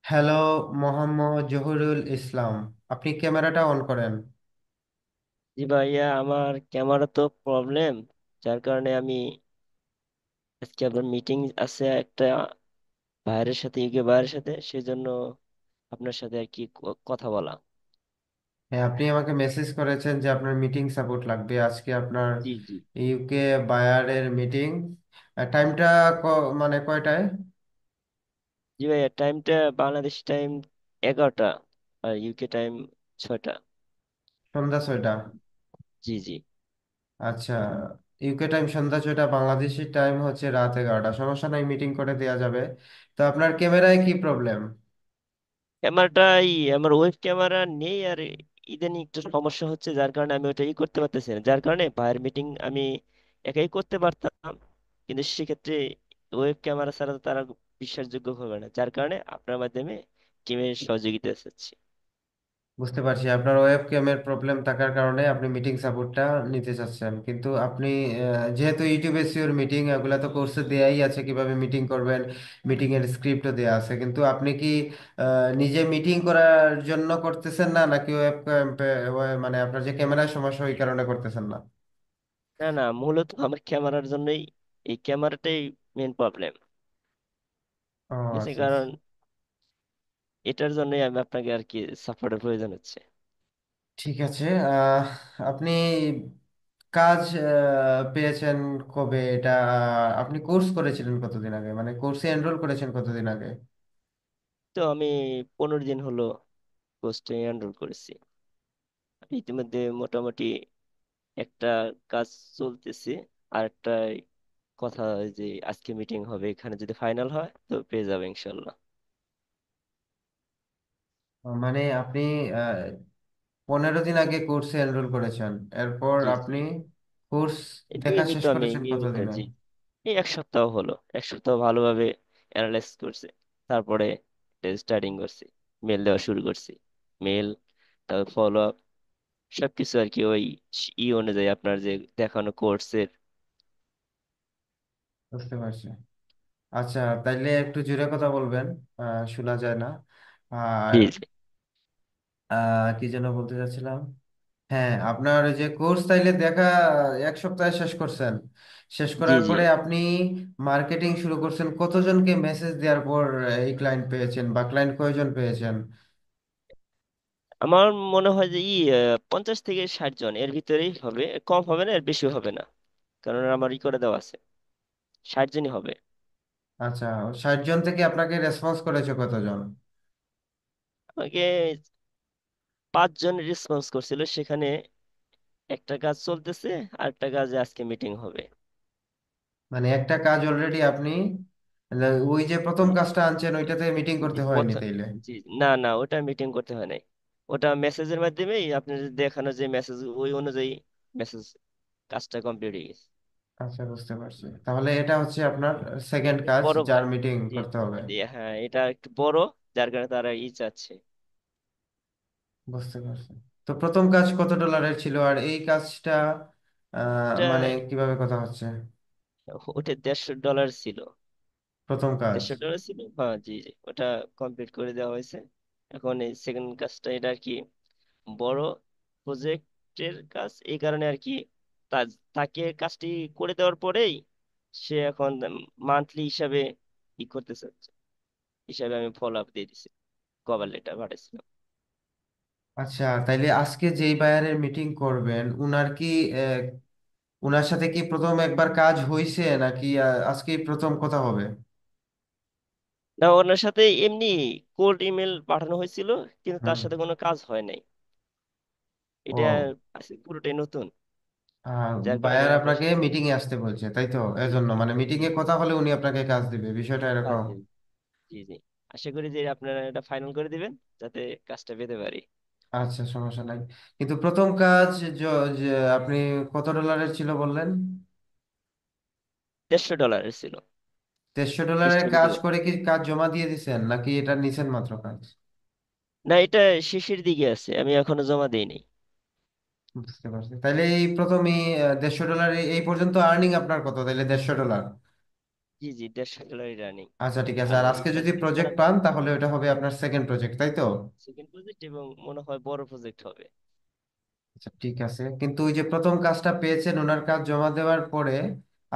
Hello, Mohammad Zahurul Islam. আপনি ক্যামেরাটা on করেন। জি ভাইয়া, আমার ক্যামেরা তো প্রবলেম, যার কারণে আমি আজকে আপনার মিটিং আছে একটা ভাইয়ের সাথে, ইউকে ভাইয়ের সাথে, সেই জন্য আপনার সাথে আর কি কথা বলা। হ্যাঁ, আপনি আমাকে মেসেজ করেছেন যে আপনার মিটিং সাপোর্ট লাগবে আজকে আপনার জি জি। ইউকে বায়ারের মিটিং। টাইমটা মানে কয়টায়? জি ভাইয়া, টাইমটা বাংলাদেশ টাইম 11টা আর ইউকে টাইম 6টা। সন্ধ্যা 6টা। জি জি। আচ্ছা, ইউকে টাইম সন্ধ্যা 6টা, বাংলাদেশি টাইম হচ্ছে রাত 11টা। সমস্যা নাই, মিটিং করে দেওয়া যাবে। তো আপনার ক্যামেরায় কি প্রবলেম? ক্যামেরাটাই, আমার ওয়েব ক্যামেরা নেই, আর ইদানিং একটু সমস্যা হচ্ছে, যার কারণে আমি ওটা করতে পারতেছি না, যার কারণে ভাইয়ের মিটিং আমি একাই করতে পারতাম, কিন্তু সেক্ষেত্রে ওয়েব ক্যামেরা ছাড়া তো তারা বিশ্বাসযোগ্য হবে না, যার কারণে আপনার মাধ্যমে টিমের সহযোগিতা চাচ্ছি। বুঝতে পারছি, আপনার ওয়েব ক্যামের প্রবলেম থাকার কারণে আপনি মিটিং সাপোর্টটা নিতে চাচ্ছেন, কিন্তু আপনি যেহেতু ইউটিউবে সিওর মিটিং, এগুলো তো কোর্সে দেয়াই আছে কিভাবে মিটিং করবেন। মিটিং এর স্ক্রিপ্টও দেয়া আছে, কিন্তু আপনি কি নিজে মিটিং করার জন্য করতেছেন না, নাকি ওয়েব মানে আপনার যে ক্যামেরার সমস্যা ওই কারণে করতেছেন না? না না, মূলত আমার ক্যামেরার জন্যই, এই ক্যামেরাটাই মেন প্রবলেম। ও ঠিক আছে, আচ্ছা আচ্ছা। কারণ এটার জন্যই আমি আপনাকে আর কি সাপোর্টের প্রয়োজন হচ্ছে। ঠিক আছে। আপনি কাজ পেয়েছেন কবে এটা? আপনি কোর্স করেছিলেন কতদিন আগে, মানে কোর্সে এনরোল করেছেন কতদিন আগে? তো আমি 15 দিন হলো কোর্সটা এনরোল করেছি। ইতিমধ্যে মোটামুটি একটা কাজ চলতেছে, আর একটা কথা, ওই যে আজকে মিটিং হবে, এখানে যদি ফাইনাল হয় তো পেয়ে যাবে ইনশাল্লাহ। মানে আপনি আহ, 15 দিন আগে কোর্সে এনরোল করেছেন, এরপর জি জি। আপনি কোর্স এই দেখা শেষ নিয়মিত আমি করেছেন নিয়মিত, কতদিনে? জি, এই 1 সপ্তাহ হলো। 1 সপ্তাহ ভালোভাবে অ্যানালাইজ করছে, তারপরে স্টার্টিং করছি, মেল দেওয়া শুরু করছি। মেল, তারপর ফলো আপ, সবকিছু আর কি ওই অনুযায়ী আপনার যে দেখানো কোর্সের। বুঝতে পারছি। আচ্ছা, তাইলে একটু জোরে কথা বলবেন, শোনা যায় না। আর জি জি। কি যেন বলতে চাচ্ছিলাম। হ্যাঁ, আপনার ওই যে কোর্স তাইলে দেখা 1 সপ্তাহে শেষ করছেন। শেষ জি করার জি। পরে আপনি মার্কেটিং শুরু করছেন, কতজনকে মেসেজ দেওয়ার পর এই ক্লায়েন্ট পেয়েছেন, বা ক্লায়েন্ট কয়জন পেয়েছেন? আমার মনে হয় যে 50 থেকে 60 জন এর ভিতরেই হবে, কম হবে না, এর বেশি হবে না, কারণ আমার করে দেওয়া আছে, 60 জনই হবে। আচ্ছা, 60 জন থেকে আপনাকে রেসপন্স করেছে কতজন? আমাকে 5 জন রেসপন্স করছিল, সেখানে একটা কাজ চলতেছে, আর একটা কাজে আজকে মিটিং হবে। মানে একটা কাজ অলরেডি আপনি, মানে ওই যে প্রথম জি কাজটা আনছেন ওইটাতে মিটিং জি জি, করতে হয়নি তাইলে? জি, না না, ওটা মিটিং করতে হয় নাই। ওটা মেসেজের মাধ্যমেই আপনার দেখানো যে মেসেজ, ওই অনুযায়ী মেসেজ, কাজটা কমপ্লিট হয়ে গেছে। আচ্ছা, বুঝতে পারছি। তাহলে এটা হচ্ছে আপনার এটা সেকেন্ড একটু কাজ, বড় যার ভাই। মিটিং জি করতে হবে। জি, হ্যাঁ, এটা একটু বড়, যার কারণে তারা চাচ্ছে। বুঝতে পারছি। তো প্রথম কাজ কত ডলারের ছিল, আর এই কাজটা এটা মানে কিভাবে কথা হচ্ছে? ওটা $150 ছিল। প্রথম কাজ। 150 ছিল, হ্যাঁ, জি জি, ওটা কমপ্লিট করে দেওয়া হয়েছে। এখন এই সেকেন্ড কাজটা, এটা আর কি বড় প্রজেক্টের কাজ, এই কারণে আর কি তাকে কাজটি করে দেওয়ার পরেই সে এখন মান্থলি হিসাবে করতে চাচ্ছে, হিসাবে আমি ফলো আপ দিয়ে দিছি, কভার লেটার পাঠাইছিলাম। আচ্ছা, তাইলে আজকে যেই বায়ারের মিটিং করবেন উনার কি আহ, উনার সাথে কি প্রথম একবার কাজ হয়েছে, নাকি আজকেই প্রথম কথা হবে? না, ওনার সাথে এমনি কোল্ড ইমেল পাঠানো হয়েছিল, কিন্তু তার হুম। সাথে কোনো কাজ হয় নাই। এটা ও, আজকে পুরোটাই নতুন, আহ, যার কারণে বায়ার আপনার আপনাকে সাথে। মিটিং এ আসতে বলছে, তাই তো? জি এজন্য জি মানে জি মিটিং এ কথা হলে উনি আপনাকে কাজ দিবে, বিষয়টা কাজ এরকম? দিন। জি জি। আশা করি যে আপনারা এটা ফাইনাল করে দিবেন, যাতে কাজটা পেতে পারি। আচ্ছা, সমস্যা নাই। কিন্তু প্রথম কাজ যে আপনি কত ডলারের ছিল বললেন? $150 ছিল। 150 ডলারের কাজ স্টুডিও, করে কি কাজ জমা দিয়ে দিছেন, নাকি এটা নিছেন মাত্র কাজ? না, এটা শেষের দিকে আছে, আমি এখনো জমা দিইনি। বুঝতে পারছি। তাইলে এই প্রথমে 150 ডলার, এই পর্যন্ত আর্নিং আপনার কত তাইলে? 150 ডলার। জি জি, 150 স্যালারি রানিং। আচ্ছা ঠিক আছে, আর আর এই আজকে যদি প্রজেক্টটা প্রজেক্ট পান তাহলে ওটা হবে আপনার সেকেন্ড প্রজেক্ট, তাই তো? সেকেন্ড প্রজেক্ট, এবং মনে হয় বড় প্রজেক্ট হবে। আচ্ছা ঠিক আছে, কিন্তু ওই যে প্রথম কাজটা পেয়েছেন, ওনার কাজ জমা দেওয়ার পরে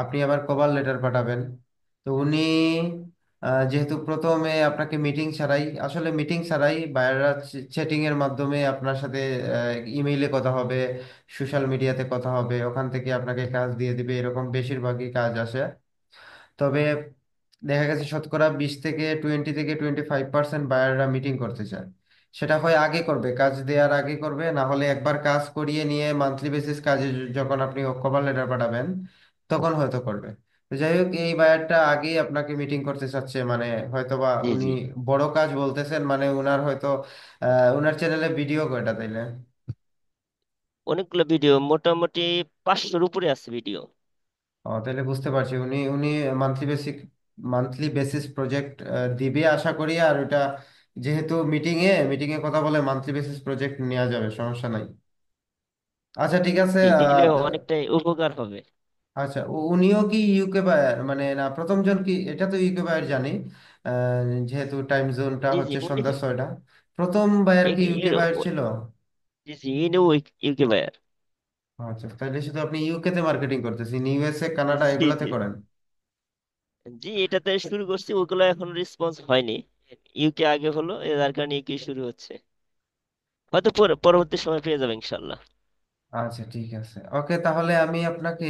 আপনি আবার কভার লেটার পাঠাবেন। তো উনি যেহেতু প্রথমে আপনাকে মিটিং ছাড়াই, আসলে মিটিং ছাড়াই বায়াররা চ্যাটিং এর মাধ্যমে আপনার সাথে ইমেইলে কথা হবে, সোশ্যাল মিডিয়াতে কথা হবে, ওখান থেকে আপনাকে কাজ দিয়ে দিবে, এরকম বেশিরভাগই কাজ আসে। তবে দেখা গেছে শতকরা 20 থেকে 25% বায়াররা মিটিং করতে চায়। সেটা হয় আগে করবে, কাজ দেওয়ার আগে করবে, না হলে একবার কাজ করিয়ে নিয়ে মান্থলি বেসিস কাজে যখন আপনি কভার লেটার পাঠাবেন তখন হয়তো করবে। তো যাই হোক, এই বায়ারটা আগেই আপনাকে মিটিং করতে চাচ্ছে, মানে হয়তোবা জি উনি জি, বড় কাজ বলতেছেন, মানে উনার হয়তো উনার চ্যানেলে ভিডিও কয়টা তাইলে? অনেকগুলো ভিডিও, মোটামুটি 500-র উপরে আছে ভিডিও। ও, তাহলে বুঝতে পারছি উনি উনি মান্থলি বেসিস প্রজেক্ট দিবে আশা করি। আর ওটা যেহেতু মিটিং এ কথা বলে, মান্থলি বেসিস প্রজেক্ট নেওয়া যাবে, সমস্যা নাই। আচ্ছা ঠিক আছে। দিলে অনেকটাই উপকার হবে। আচ্ছা, উনিও কি ইউকে বায়ার, মানে না প্রথম জন কি, এটা তো ইউকে বায়ার জানি, যেহেতু টাইম জোনটা জি জি, হচ্ছে উনি সন্ধ্যা 6টা। প্রথম বায়ার কি ইউকে এর বায়ার ছিল? জি জি, ইনিও ইউকে বায়ার। আচ্ছা, তাহলে শুধু আপনি ইউকে তে মার্কেটিং করতেছেন, ইউএসএ কানাডা জি এগুলাতে জি করেন? জি, এটাতে শুরু করছি, ওগুলো এখন রেসপন্স হয়নি। ইউকে আগে হলো, যার কারণে ইউকে শুরু হচ্ছে। হয়তো পরবর্তী সময় পেয়ে যাবে ইনশাল্লাহ। আচ্ছা ঠিক আছে, ওকে, তাহলে আমি আপনাকে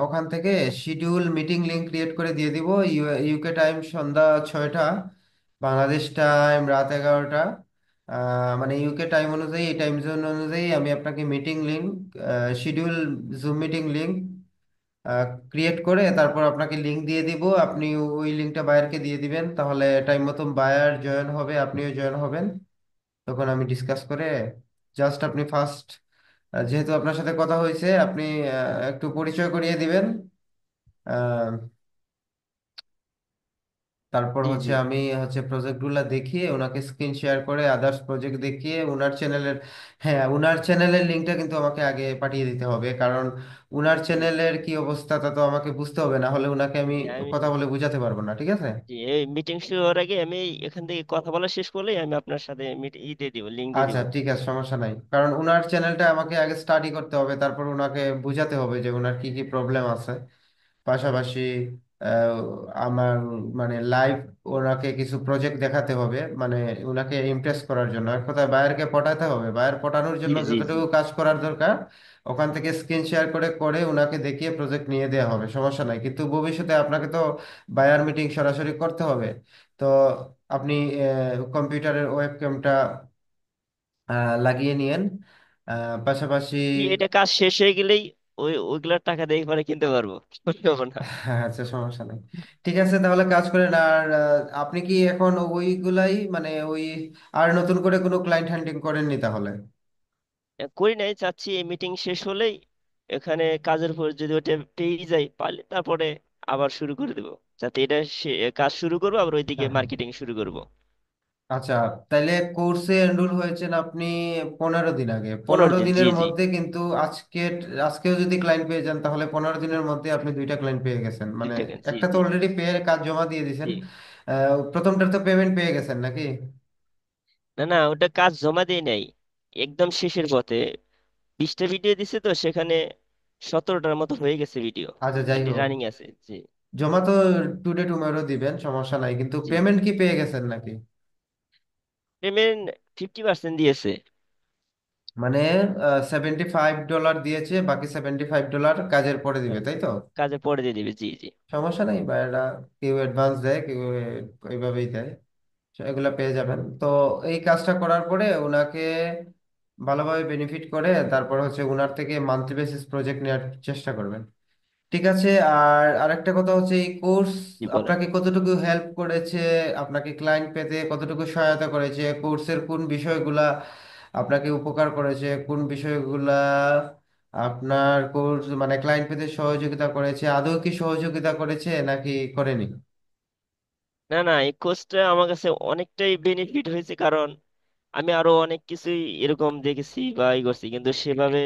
ওখান থেকে শিডিউল মিটিং লিংক ক্রিয়েট করে দিয়ে দিব। ইউকে টাইম সন্ধ্যা 6টা, বাংলাদেশ টাইম রাত 11টা। মানে ইউকে টাইম অনুযায়ী, এই টাইম জোন অনুযায়ী আমি আপনাকে meeting link, schedule, zoom meeting link create করে তারপর আপনাকে লিংক দিয়ে দিব। আপনি ওই লিংকটা বায়ারকে দিয়ে দিবেন, তাহলে টাইম মতন বায়ার জয়েন হবে, আপনিও জয়েন হবেন। তখন আমি ডিসকাস করে, জাস্ট আপনি ফার্স্ট, যেহেতু আপনার সাথে কথা হয়েছে, আপনি একটু পরিচয় করিয়ে দিবেন। আহ, তারপর জি হচ্ছে জি আমি হচ্ছে প্রজেক্টগুলো দেখিয়ে ওনাকে স্ক্রিন শেয়ার করে আদার্স প্রজেক্ট দেখিয়ে উনার চ্যানেলের, হ্যাঁ উনার চ্যানেলের লিঙ্কটা কিন্তু আমাকে আগে পাঠিয়ে দিতে হবে, কারণ উনার জি জি চ্যানেলের কি অবস্থা তা তো আমাকে বুঝতে হবে, না হলে উনাকে আমি জি, আমি কথা বলে বুঝাতে পারবো না, ঠিক আছে? জি, এই মিটিং শুরু হওয়ার আগে আমি এখান থেকে কথা বলা শেষ করলেই আমি আপনার সাথে দিয়ে দিব, লিংক দিয়ে আচ্ছা দিব। ঠিক আছে, সমস্যা নাই, কারণ উনার চ্যানেলটা আমাকে আগে স্টাডি করতে হবে, তারপর উনাকে বুঝাতে হবে যে উনার কি কি প্রবলেম আছে। পাশাপাশি আহ, আমার মানে লাইভ ওনাকে কিছু প্রজেক্ট দেখাতে হবে, মানে ওনাকে ইমপ্রেস করার জন্য, এক কথায় বায়ারকে পটাতে হবে, বায়ার পটানোর জি জন্য জি জি যতটুকু কাজ করার দরকার ওখান থেকে স্ক্রিন শেয়ার করে করে ওনাকে দেখিয়ে প্রজেক্ট নিয়ে দেওয়া হবে, সমস্যা নাই। কিন্তু ভবিষ্যতে আপনাকে তো বায়ার মিটিং সরাসরি করতে হবে। তো আপনি কম্পিউটারের ওয়েব ক্যামটা লাগিয়ে নিয়েন, পাশাপাশি। জি, এটা কাজ শেষ হয়ে গেলেই ওইগুলোর টাকা দিয়ে পরে কিনতে পারবো, সমস্যা হবে না। হ্যাঁ আচ্ছা, সমস্যা নেই। ঠিক আছে, তাহলে কাজ করেন। আর আপনি কি এখন ওইগুলাই, মানে ওই আর নতুন করে কোনো ক্লায়েন্ট হ্যান্ডলিং করেননি তাহলে? করি নাই, চাচ্ছি এই মিটিং শেষ হলেই এখানে কাজের উপর যদি ওটা পেয়ে যাই পারলে তারপরে আবার শুরু করে দেবো, যাতে এটা কাজ শুরু করবো, আবার ওইদিকে হ্যাঁ হ্যাঁ। মার্কেটিং শুরু করব। আচ্ছা, তাইলে কোর্সে এনরোল হয়েছেন আপনি 15 দিন আগে। 15 দিন, জি দিনের জি, মধ্যে কিন্তু আজকেও যদি ক্লায়েন্ট পেয়ে যান তাহলে 15 দিনের মধ্যে আপনি দুইটা ক্লায়েন্ট পেয়ে গেছেন, মানে দুইটা কেন, জি একটা তো জি অলরেডি পেয়ে কাজ জমা দিয়ে দিয়েছেন। জি। প্রথমটার তো পেমেন্ট পেয়ে গেছেন নাকি? না না, ওটা কাজ জমা দিয়ে নাই, একদম শেষের পথে। 20টা ভিডিও দিছে তো সেখানে 17টার মতো হয়ে গেছে ভিডিও, আচ্ছা যাই এটি হোক, রানিং আছে। জি জমা তো টুডে টুমারো দিবেন, সমস্যা নাই, কিন্তু জি, পেমেন্ট কি পেয়ে গেছেন নাকি? পেমেন্ট 50% দিয়েছে। মানে $75 দিয়েছে, বাকি $75 কাজের পরে দিবে, হ্যাঁ, তাই তো? কাজে পরে দিয়ে দিবে, জি জি। সমস্যা নেই, বা এরা কেউ অ্যাডভান্স দেয়, কেউ এইভাবেই দেয়। So, এগুলা পেয়ে যাবেন। তো এই কাজটা করার পরে ওনাকে ভালোভাবে বেনিফিট করে তারপর হচ্ছে ওনার থেকে মান্থলি বেসিস প্রজেক্ট নেওয়ার চেষ্টা করবেন, ঠিক আছে? আর আরেকটা কথা হচ্ছে, এই কোর্স জি বলেন। আপনাকে কতটুকু হেল্প করেছে, আপনাকে ক্লায়েন্ট পেতে কতটুকু সহায়তা করেছে, কোর্সের কোন বিষয়গুলা আপনাকে উপকার করেছে, কোন বিষয়গুলা আপনার কোর্স মানে ক্লায়েন্ট পেতে সহযোগিতা করেছে, আদৌ কি সহযোগিতা করেছে নাকি করেনি? না না, এই কোর্সটা আমার কাছে অনেকটাই বেনিফিট হয়েছে, কারণ আমি আরো অনেক কিছুই এরকম দেখেছি বা ই করছি, কিন্তু সেভাবে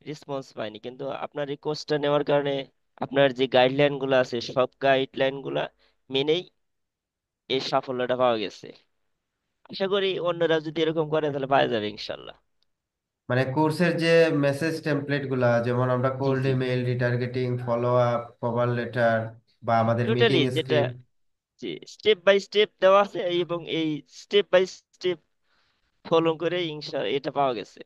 রেসপন্স পাইনি, কিন্তু আপনার এই কোর্সটা নেওয়ার কারণে আপনার যে গাইডলাইন গুলো আছে সব গাইডলাইন গুলা মেনেই এই সাফল্যটা পাওয়া গেছে। আশা করি অন্যরা যদি এরকম করে তাহলে পাওয়া যাবে ইনশাল্লাহ। মানে কোর্সের যে মেসেজ টেমপ্লেট গুলা, যেমন আমরা জি কোল্ড জি, email, retargeting, follow up, cover letter, বা আমাদের টোটালি মিটিং যেটা স্ক্রিপ্ট। যে স্টেপ বাই স্টেপ দেওয়া আছে এবং এই স্টেপ বাই স্টেপ ফলো করে এটা পাওয়া গেছে,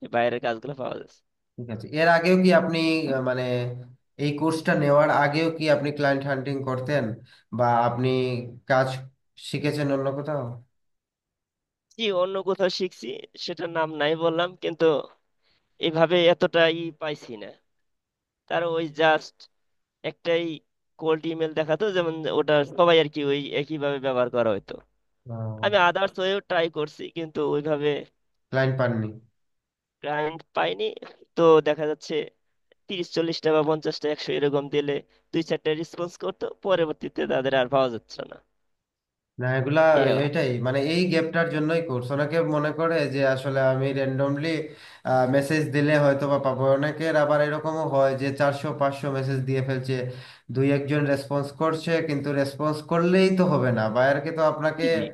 এই বাইরের কাজগুলো পাওয়া গেছে। ঠিক আছে, এর আগেও কি আপনি মানে এই কোর্সটা নেওয়ার আগেও কি আপনি ক্লায়েন্ট হান্টিং করতেন, বা আপনি কাজ শিখেছেন অন্য কোথাও? জি, অন্য কোথাও শিখছি, সেটার নাম নাই বললাম, কিন্তু এইভাবে এতটাই পাইছি না। তার ওই জাস্ট একটাই কোল্ড ইমেল দেখাতো, যেমন ওটা সবাই আর কি ওই একইভাবে ব্যবহার করা হতো। আমি আদার্স ওয়েও ট্রাই করছি কিন্তু ওইভাবে ক্লায়েন্ট পাননি? ক্লায়েন্ট পাইনি। তো দেখা যাচ্ছে 30-40টা বা 50টা 100 এরকম দিলে 2-4টা রেসপন্স করতো, পরবর্তীতে তাদের আর পাওয়া যাচ্ছে না। না, এগুলা এই আর এটাই মানে এই গ্যাপটার জন্যই কোর্স। অনেকে মনে করে যে আসলে আমি র্যান্ডমলি মেসেজ দিলে হয়তো বা পাবো, অনেকের আবার এরকমও হয় যে 400 500 মেসেজ দিয়ে ফেলছে, দুই একজন রেসপন্স করছে, কিন্তু রেসপন্স করলেই তো হবে না, বায়ারকে তো আপনাকে জি জি।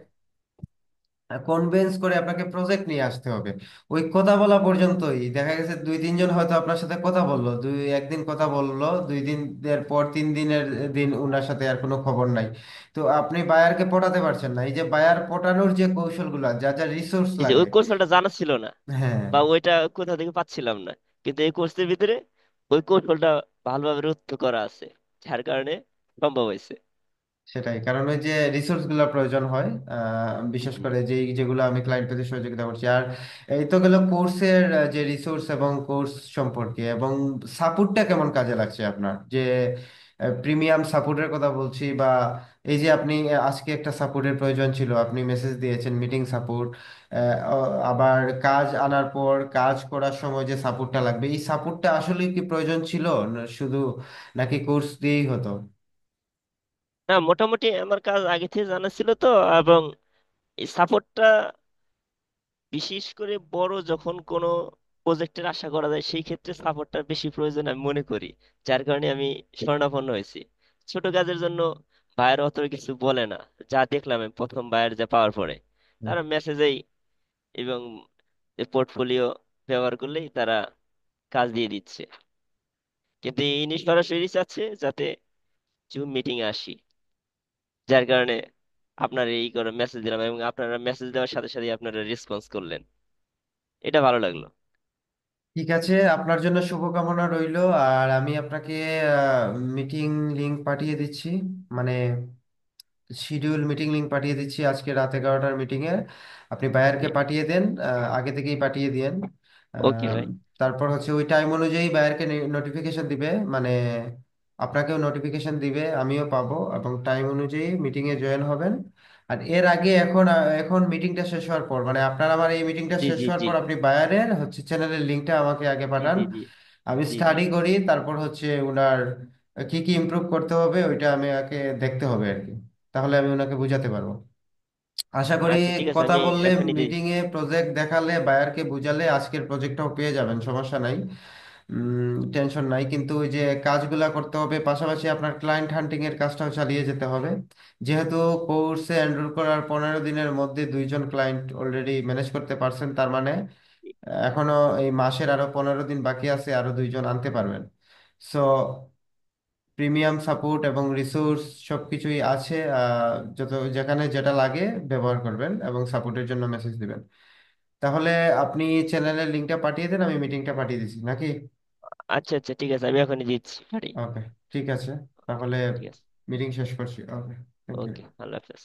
কনভিন্স করে আপনাকে প্রজেক্ট নিয়ে আসতে হবে। ওই কথা বলা পর্যন্তই দেখা গেছে দুই তিনজন হয়তো আপনার সাথে কথা বললো, দুই একদিন কথা বললো, 2 দিন এর পর 3 দিনের দিন ওনার সাথে আর কোনো খবর নাই। তো আপনি বায়ারকে পটাতে পারছেন না। এই যে বায়ার পটানোর যে কৌশলগুলা, যা যা রিসোর্স এই যে ওই লাগে। কৌশলটা জানা ছিল না হ্যাঁ, বা ওইটা কোথা থেকে পাচ্ছিলাম না, কিন্তু এই কোর্সের ভিতরে ওই কৌশলটা ভালোভাবে রপ্ত করা আছে, যার কারণে সম্ভব হয়েছে। সেটাই কারণ ওই যে রিসোর্স গুলো প্রয়োজন হয়, জি বিশেষ জি করে যেগুলো আমি ক্লায়েন্ট পেতে সহযোগিতা করছি। আর এই তো গেল কোর্সের যে রিসোর্স এবং কোর্স সম্পর্কে, এবং সাপোর্টটা কেমন কাজে লাগছে আপনার, যে প্রিমিয়াম সাপোর্টের কথা বলছি, বা এই যে আপনি আজকে একটা সাপোর্টের প্রয়োজন ছিল, আপনি মেসেজ দিয়েছেন মিটিং সাপোর্ট, আবার কাজ আনার পর কাজ করার সময় যে সাপোর্টটা লাগবে, এই সাপোর্টটা আসলে কি প্রয়োজন ছিল না শুধু, নাকি কোর্স দিয়েই হতো? না, মোটামুটি আমার কাজ আগে থেকে জানা ছিল তো, এবং এই সাপোর্টটা বিশেষ করে বড় যখন কোনো প্রজেক্টের আশা করা যায় সেই ক্ষেত্রে সাপোর্টটা বেশি প্রয়োজন আমি মনে করি, যার কারণে আমি শরণাপন্ন হয়েছি। ছোট কাজের জন্য বায়ার অত কিছু বলে না, যা দেখলাম আমি প্রথম বায়ার যা পাওয়ার পরে তারা মেসেজেই এবং পোর্টফোলিও ব্যবহার করলেই তারা কাজ দিয়ে দিচ্ছে। কিন্তু ইনি সরাসরি চাচ্ছে যাতে জুম মিটিং এ আসি, যার কারণে আপনার এই করে মেসেজ দিলাম এবং আপনারা মেসেজ দেওয়ার সাথে সাথে আপনারা রেসপন্স করলেন, এটা ভালো লাগলো। ঠিক আছে, আপনার জন্য শুভকামনা রইলো। আর আমি আপনাকে মিটিং লিংক পাঠিয়ে দিচ্ছি, মানে শিডিউল মিটিং লিংক পাঠিয়ে দিচ্ছি আজকে রাত 11টার মিটিং এ। আপনি বায়ারকে পাঠিয়ে দেন, আগে থেকেই পাঠিয়ে দিয়েন। ওকে আহ, ভাই। তারপর হচ্ছে ওই টাইম অনুযায়ী বায়ারকে নোটিফিকেশন দিবে, মানে আপনাকেও নোটিফিকেশন দিবে, আমিও পাবো, এবং টাইম অনুযায়ী মিটিং এ জয়েন হবেন। আর এর আগে এখন মিটিংটা শেষ হওয়ার পর, মানে আপনার আমার এই মিটিংটা জি শেষ জি হওয়ার জি পর আপনি বায়ারের হচ্ছে চ্যানেলের লিংকটা আমাকে আগে জি পাঠান। জি জি আমি জি জি। স্টাডি করি, তারপর হচ্ছে উনার কি কি ইমপ্রুভ করতে হবে ওইটা আমি আগে দেখতে হবে আর কি। তাহলে আমি ওনাকে বুঝাতে পারবো। আশা করি আচ্ছা ঠিক আছে, কথা আমি বললে, এখনই মিটিং দিচ্ছি। এ প্রজেক্ট দেখালে, বায়ারকে বুঝালে আজকের প্রজেক্টটাও পেয়ে যাবেন, সমস্যা নাই। টেনশন নাই, কিন্তু ওই যে কাজগুলা করতে হবে, পাশাপাশি আপনার ক্লায়েন্ট হান্টিং এর কাজটাও চালিয়ে যেতে হবে। যেহেতু কোর্সে এনরোল করার 15 দিনের মধ্যে 2জন ক্লায়েন্ট অলরেডি ম্যানেজ করতে পারছেন, তার মানে এখনো এই মাসের আরো 15 দিন বাকি আছে, আরো 2জন আনতে পারবেন। সো প্রিমিয়াম সাপোর্ট এবং রিসোর্স সবকিছুই আছে, যত যেখানে যেটা লাগে ব্যবহার করবেন, এবং সাপোর্টের জন্য মেসেজ দিবেন। তাহলে আপনি চ্যানেলের লিঙ্কটা পাঠিয়ে দেন, আমি মিটিংটা পাঠিয়ে দিচ্ছি নাকি? আচ্ছা আচ্ছা ঠিক আছে, আমি এখনই দিচ্ছি বাড়ি। ওকে, ঠিক আছে, তাহলে ঠিক আছে। মিটিং শেষ করছি। ওকে, থ্যাংক ইউ। ওকে, আল্লাহ হাফেজ।